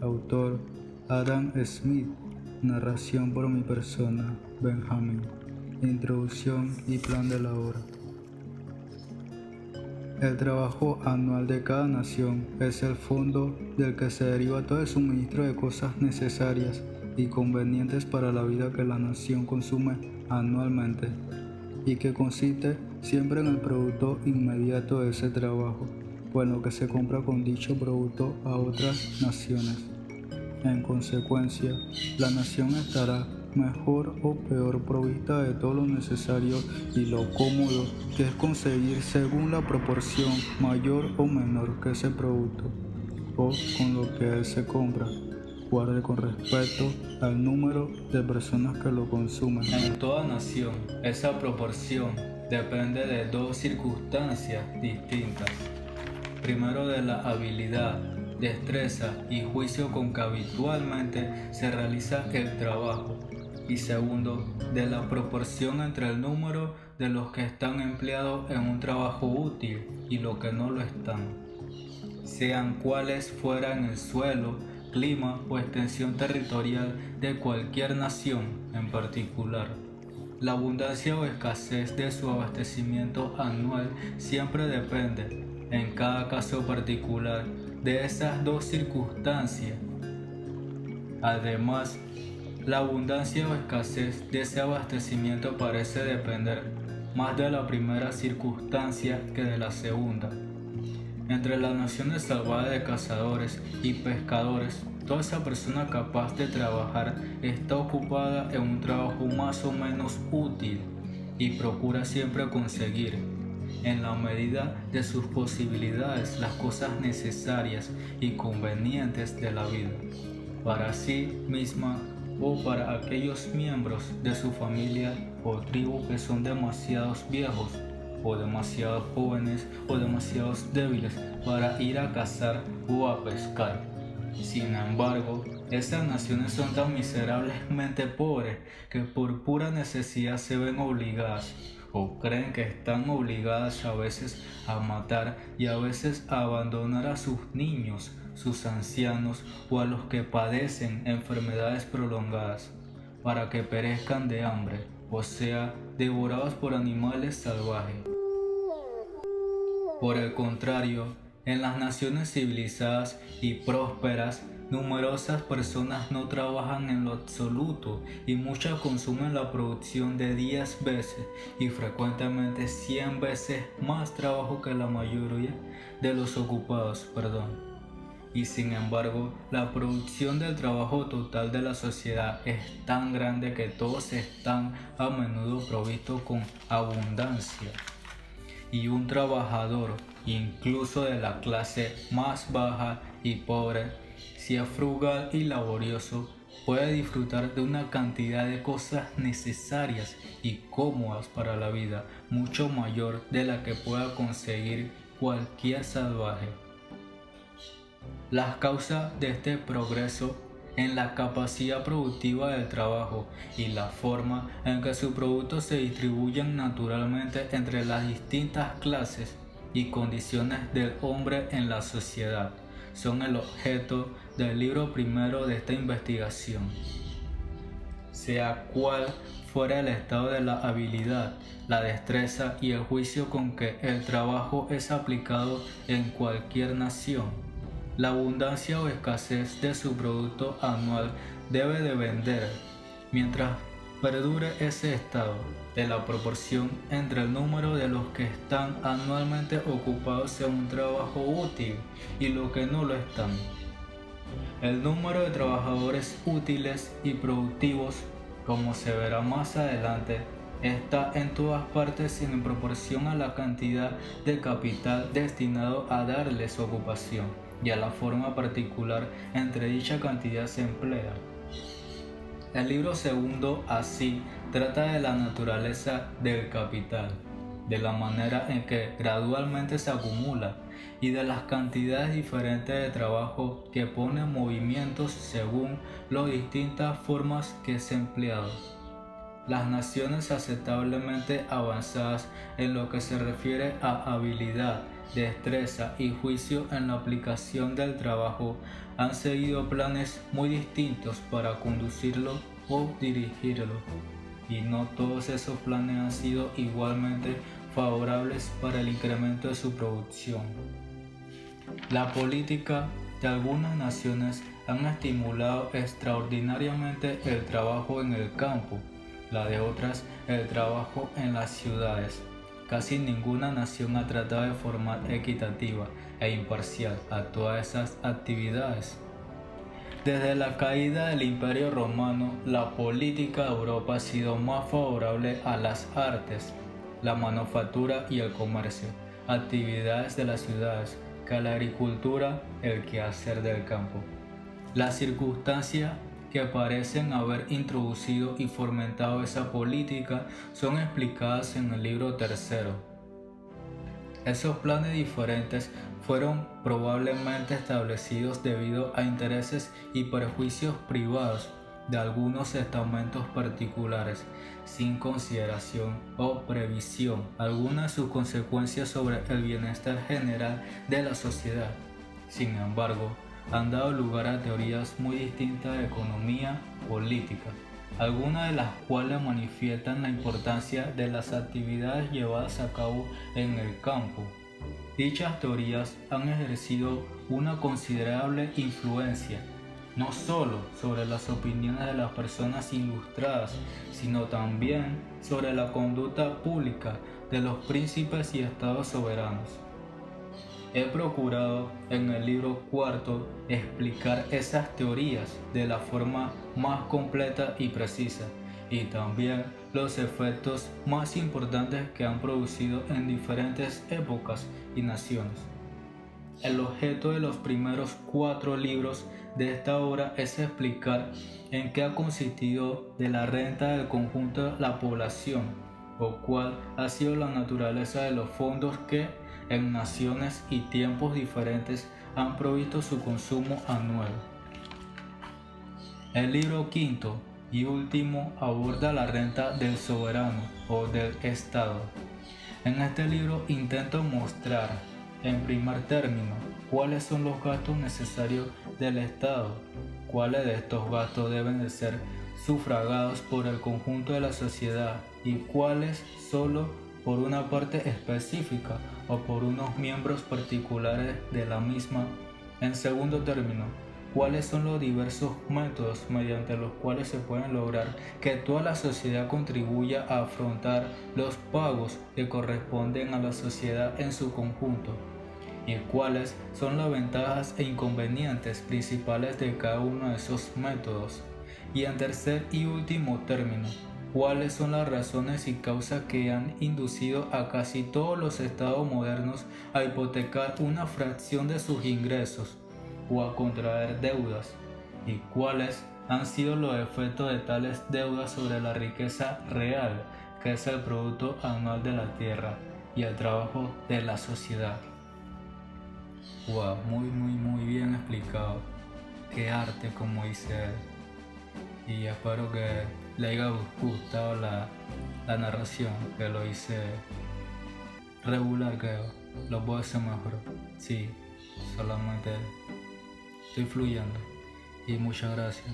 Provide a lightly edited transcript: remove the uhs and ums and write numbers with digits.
Autor Adam Smith. Narración por mi persona, Benjamín. Introducción y plan de la obra. El trabajo anual de cada nación es el fondo del que se deriva todo el suministro de cosas necesarias y convenientes para la vida que la nación consume anualmente, y que consiste siempre en el producto inmediato de ese trabajo, o en lo que se compra con dicho producto a otras naciones. En consecuencia, la nación estará mejor o peor provista de todo lo necesario y lo cómodo que es conseguir según la proporción mayor o menor que ese producto, o con lo que él se compra, guarde con respecto al número de personas que lo consumen. En toda nación, esa proporción depende de dos circunstancias distintas. Primero, de la habilidad, destreza y juicio con que habitualmente se realiza el trabajo. Y segundo, de la proporción entre el número de los que están empleados en un trabajo útil y los que no lo están, sean cuales fueran el suelo, clima o extensión territorial de cualquier nación en particular. La abundancia o escasez de su abastecimiento anual siempre depende, en cada caso particular, de esas dos circunstancias. Además, la abundancia o escasez de ese abastecimiento parece depender más de la primera circunstancia que de la segunda. Entre las naciones salvajes de cazadores y pescadores, toda esa persona capaz de trabajar está ocupada en un trabajo más o menos útil y procura siempre conseguir, en la medida de sus posibilidades, las cosas necesarias y convenientes de la vida, para sí misma o para aquellos miembros de su familia o tribu que son demasiados viejos o demasiado jóvenes o demasiado débiles para ir a cazar o a pescar. Sin embargo, esas naciones son tan miserablemente pobres que por pura necesidad se ven obligadas o creen que están obligadas a veces a matar y a veces a abandonar a sus niños, sus ancianos o a los que padecen enfermedades prolongadas para que perezcan de hambre, o sea, devorados por animales salvajes. Por el contrario, en las naciones civilizadas y prósperas, numerosas personas no trabajan en lo absoluto y muchas consumen la producción de 10 veces y frecuentemente 100 veces más trabajo que la mayoría de los ocupados, Y sin embargo, la producción del trabajo total de la sociedad es tan grande que todos están a menudo provistos con abundancia. Y un trabajador, incluso de la clase más baja y pobre, si es frugal y laborioso, puede disfrutar de una cantidad de cosas necesarias y cómodas para la vida mucho mayor de la que pueda conseguir cualquier salvaje. Las causas de este progreso en la capacidad productiva del trabajo y la forma en que sus productos se distribuyen naturalmente entre las distintas clases y condiciones del hombre en la sociedad son el objeto del libro primero de esta investigación. Sea cual fuera el estado de la habilidad, la destreza y el juicio con que el trabajo es aplicado en cualquier nación, la abundancia o escasez de su producto anual debe de vender, mientras perdure ese estado, de la proporción entre el número de los que están anualmente ocupados en un trabajo útil y los que no lo están. El número de trabajadores útiles y productivos, como se verá más adelante, está en todas partes en proporción a la cantidad de capital destinado a darles ocupación y a la forma particular entre dicha cantidad se emplea. El libro segundo así trata de la naturaleza del capital, de la manera en que gradualmente se acumula y de las cantidades diferentes de trabajo que pone en movimiento según las distintas formas que es empleado. Las naciones aceptablemente avanzadas en lo que se refiere a habilidad, destreza y juicio en la aplicación del trabajo han seguido planes muy distintos para conducirlo o dirigirlo, y no todos esos planes han sido igualmente favorables para el incremento de su producción. La política de algunas naciones han estimulado extraordinariamente el trabajo en el campo, la de otras el trabajo en las ciudades. Casi ninguna nación ha tratado de forma equitativa e imparcial a todas esas actividades. Desde la caída del Imperio Romano, la política de Europa ha sido más favorable a las artes, la manufactura y el comercio, actividades de las ciudades, que a la agricultura, el quehacer del campo. Las circunstancias que parecen haber introducido y fomentado esa política son explicadas en el libro tercero. Esos planes diferentes fueron probablemente establecidos debido a intereses y prejuicios privados de algunos estamentos particulares, sin consideración o previsión alguna de sus consecuencias sobre el bienestar general de la sociedad. Sin embargo, han dado lugar a teorías muy distintas de economía política, algunas de las cuales manifiestan la importancia de las actividades llevadas a cabo en el campo. Dichas teorías han ejercido una considerable influencia, no solo sobre las opiniones de las personas ilustradas, sino también sobre la conducta pública de los príncipes y estados soberanos. He procurado en el libro cuarto explicar esas teorías de la forma más completa y precisa, y también los efectos más importantes que han producido en diferentes épocas y naciones. El objeto de los primeros 4 libros de esta obra es explicar en qué ha consistido de la renta del conjunto de la población, o cuál ha sido la naturaleza de los fondos que en naciones y tiempos diferentes han provisto su consumo anual. El libro quinto y último aborda la renta del soberano o del Estado. En este libro intento mostrar, en primer término, cuáles son los gastos necesarios del Estado, cuáles de estos gastos deben de ser sufragados por el conjunto de la sociedad y cuáles solo por una parte específica o por unos miembros particulares de la misma. En segundo término, cuáles son los diversos métodos mediante los cuales se pueden lograr que toda la sociedad contribuya a afrontar los pagos que corresponden a la sociedad en su conjunto, y cuáles son las ventajas e inconvenientes principales de cada uno de esos métodos. Y en tercer y último término, cuáles son las razones y causas que han inducido a casi todos los estados modernos a hipotecar una fracción de sus ingresos o a contraer deudas, y cuáles han sido los efectos de tales deudas sobre la riqueza real, que es el producto anual de la tierra y el trabajo de la sociedad. Wow, muy bien explicado. Qué arte, como dice él. Y espero que le haya gustado la narración, que lo hice regular, creo. Lo puedo hacer mejor. Sí, solamente estoy fluyendo. Y muchas gracias.